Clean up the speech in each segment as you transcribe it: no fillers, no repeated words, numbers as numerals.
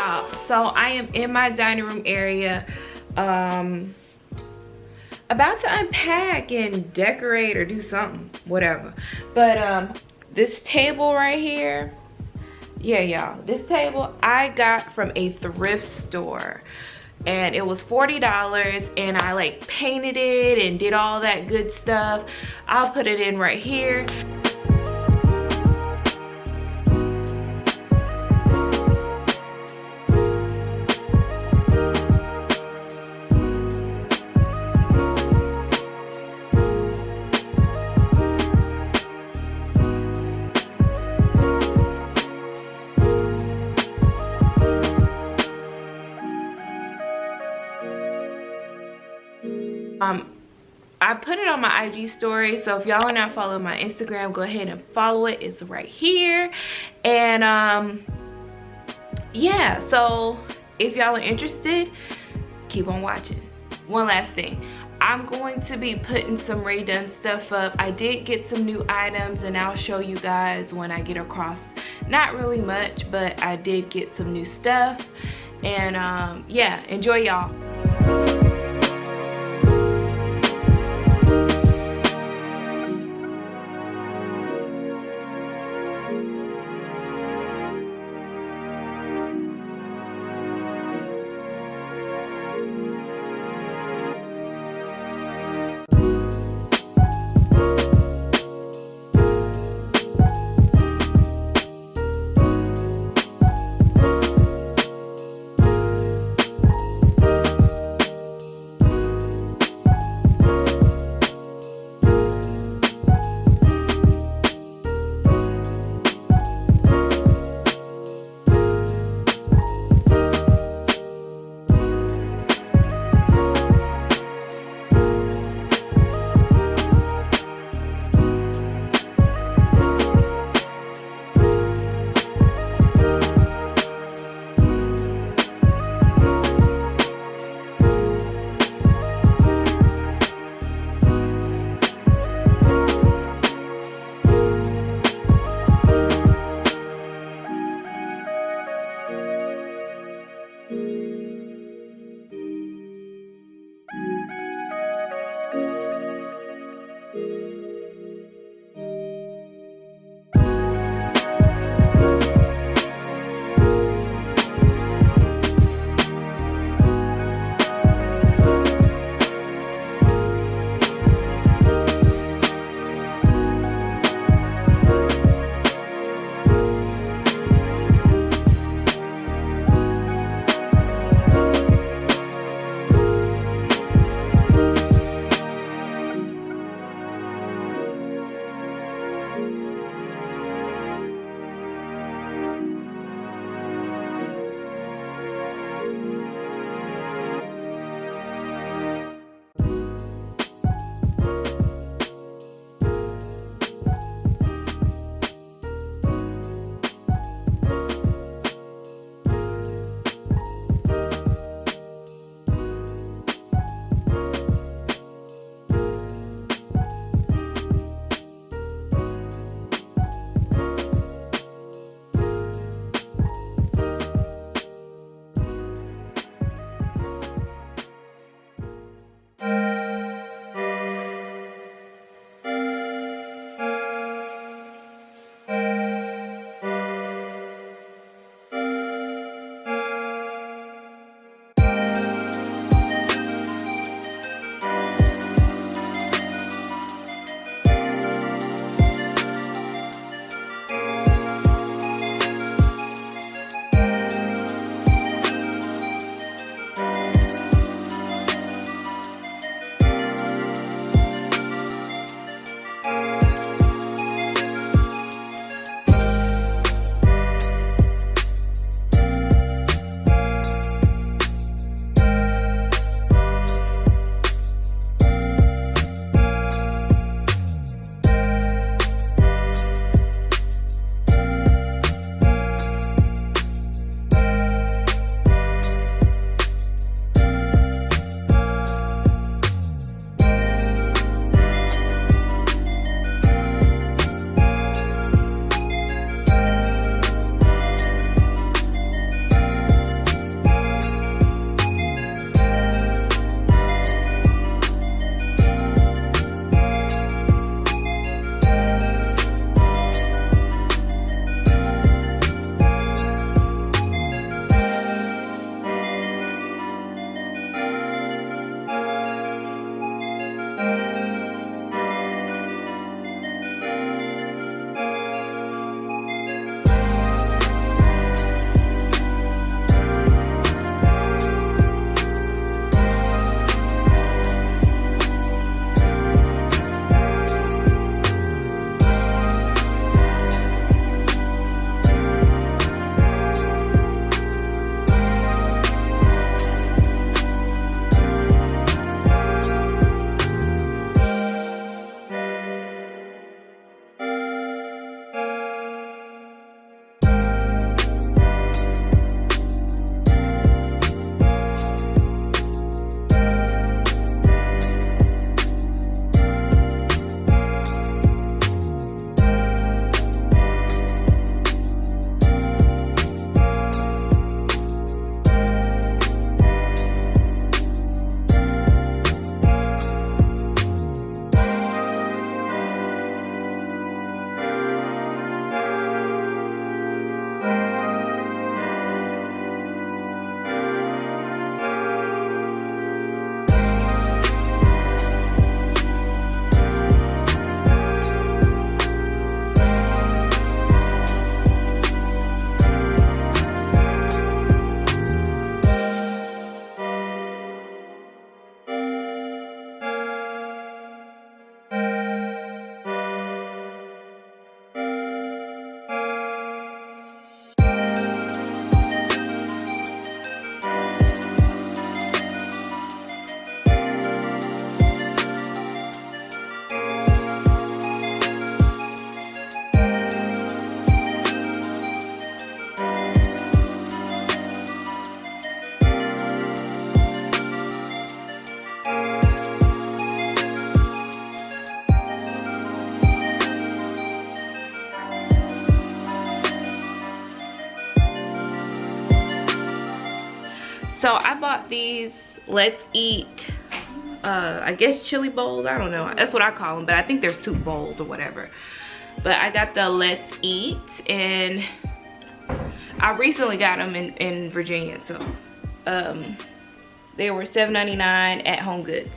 y'all, so I am in my dining room area, about to unpack and decorate or do something, whatever. But this table right here, yeah y'all, this table I got from a thrift store, and it was $40, and I like painted it and did all that good stuff. I'll put it in right here. I put it on my IG story, so if y'all are not following my Instagram, go ahead and follow it. It's right here. And yeah, so if y'all are interested, keep on watching. One last thing, I'm going to be putting some redone stuff up. I did get some new items, and I'll show you guys when I get across. Not really much, but I did get some new stuff. And yeah, enjoy y'all. So I bought these Let's Eat, I guess chili bowls. I don't know. That's what I call them, but I think they're soup bowls or whatever. But I got the Let's Eat, and I recently got them in Virginia. So they were $7.99 at Home Goods.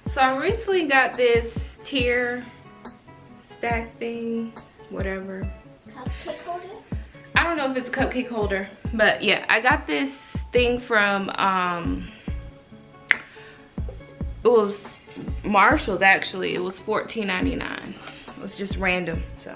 So I recently got this tier stack thing, whatever. Cupcake holder? I don't know if it's a cupcake holder, but yeah, I got this thing from it was Marshall's actually. It was $14.99. It was just random, so.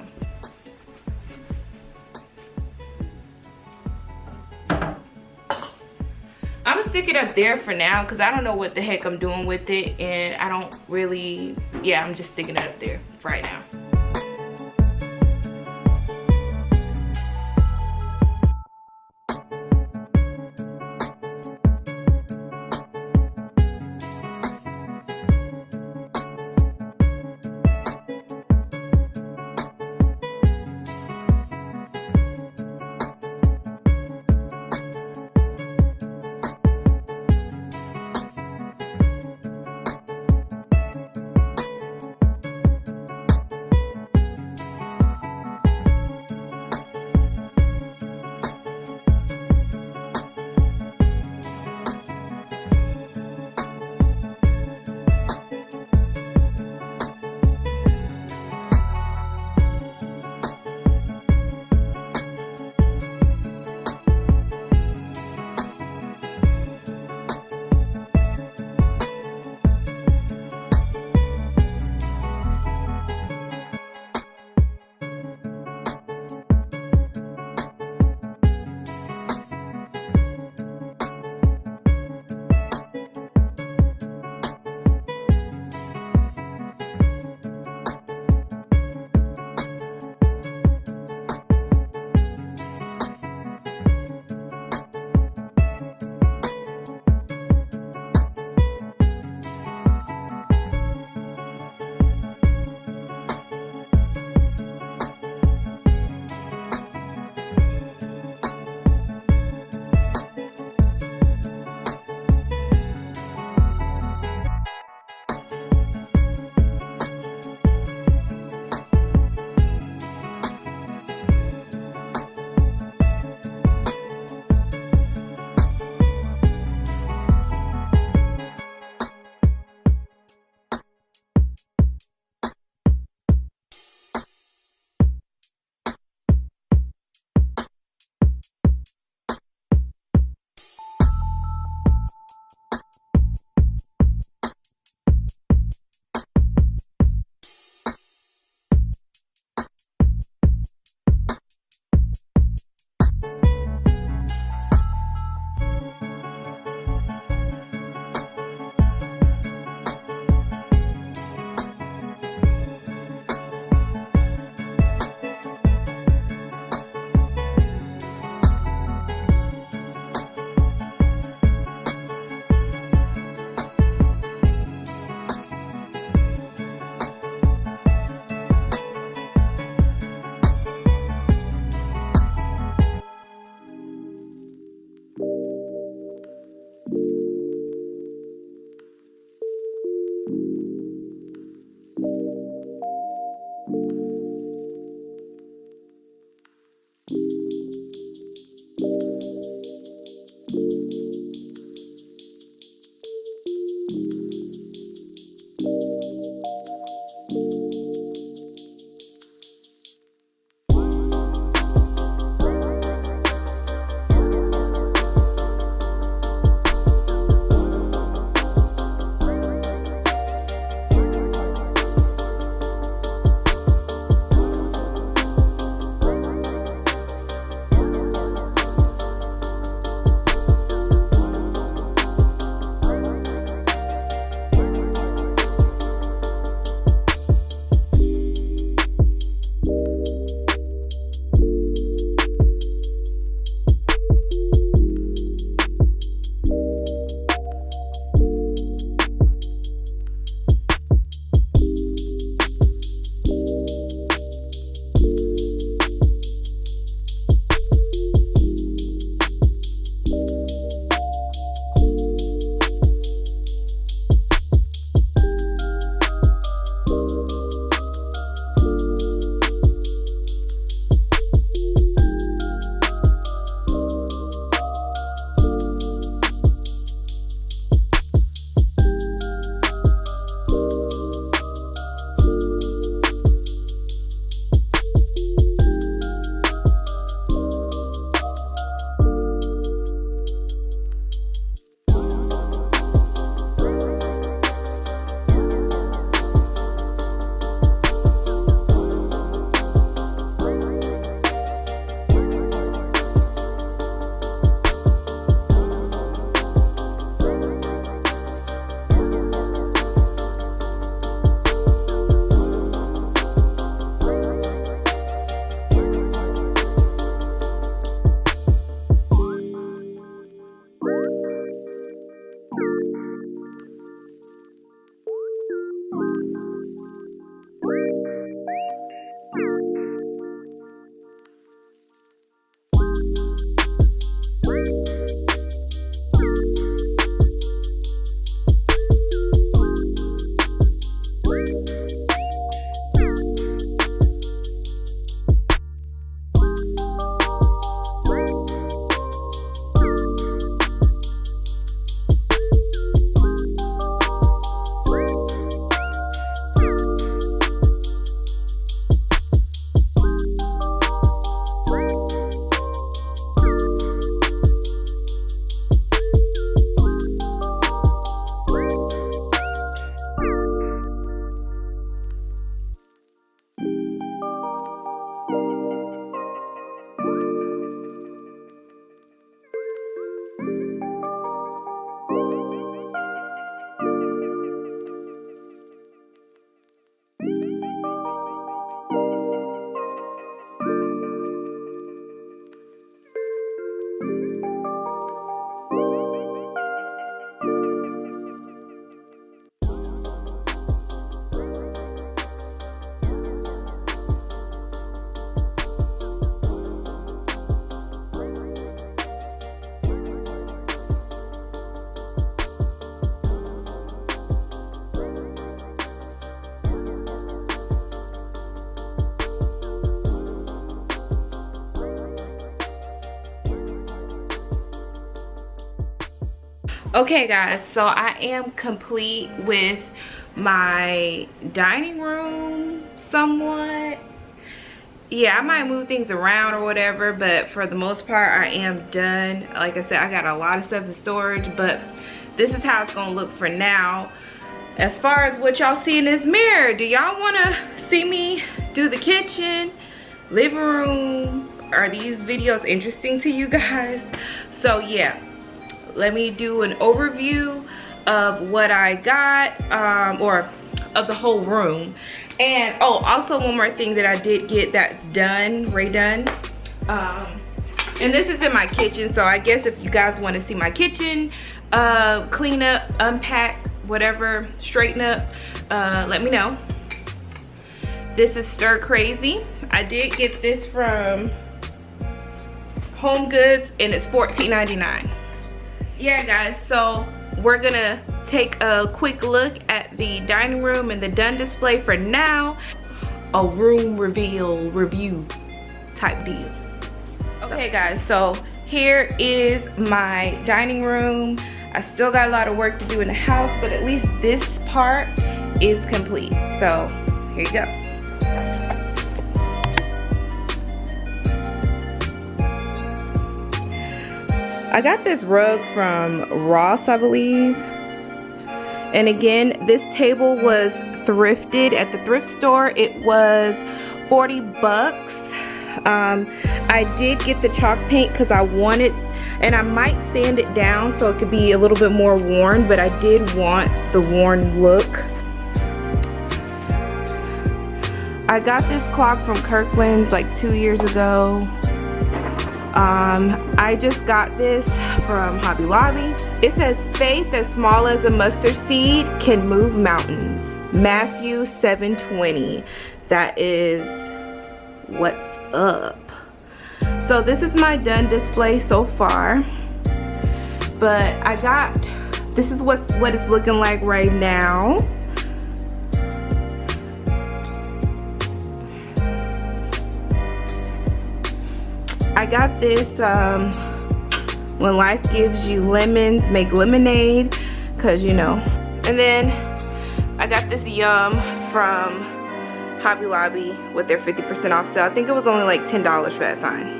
I'm gonna stick it up there for now because I don't know what the heck I'm doing with it, and I don't really, yeah, I'm just sticking it up there for right now. Okay guys, so I am complete with my dining room somewhat. Yeah, I might move things around or whatever, but for the most part I am done. Like I said, I got a lot of stuff in storage, but this is how it's gonna look for now. As far as what y'all see in this mirror, do y'all wanna see me do the kitchen, living room? Are these videos interesting to you guys? So yeah, let me do an overview of what I got, or of the whole room. And oh, also one more thing that I did get that's done, redone. And this is in my kitchen, so I guess if you guys want to see my kitchen, clean up, unpack, whatever, straighten up, let me know. This is Stir Crazy. I did get this from Home Goods and it's $14.99. Yeah guys, so we're gonna take a quick look at the dining room and the done display for now. A room reveal review type deal. Okay guys, so here is my dining room. I still got a lot of work to do in the house, but at least this part is complete. So here you go. I got this rug from Ross, I believe. And again, this table was thrifted at the thrift store. It was 40 bucks. I did get the chalk paint because I wanted, and I might sand it down so it could be a little bit more worn, but I did want the worn look. I got this clock from Kirkland's like 2 years ago. I just got this from Hobby Lobby. It says faith as small as a mustard seed can move mountains. Matthew 7:20. That is what's up. So this is my done display so far. But I got, this is what it's looking like right now. I got this, when life gives you lemons, make lemonade, cause you know. And then I got this Yum from Hobby Lobby with their 50% off sale. I think it was only like $10 for that sign.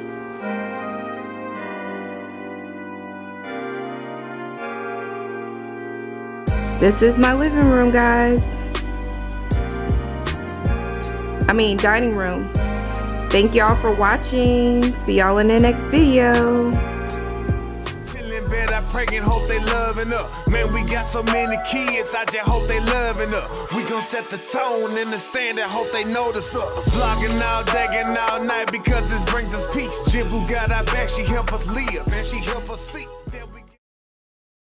This is my living room, guys. I mean, dining room. Thank y'all for watching. See y'all in the next video. I pray and hope they loving up. Man, we got so many kids, I just hope they loving up. We gon' set the tone in the stand and hope they notice us. Vlogging all day and all night because this brings us peace. Jenboo got our back, she help us live and she help us see.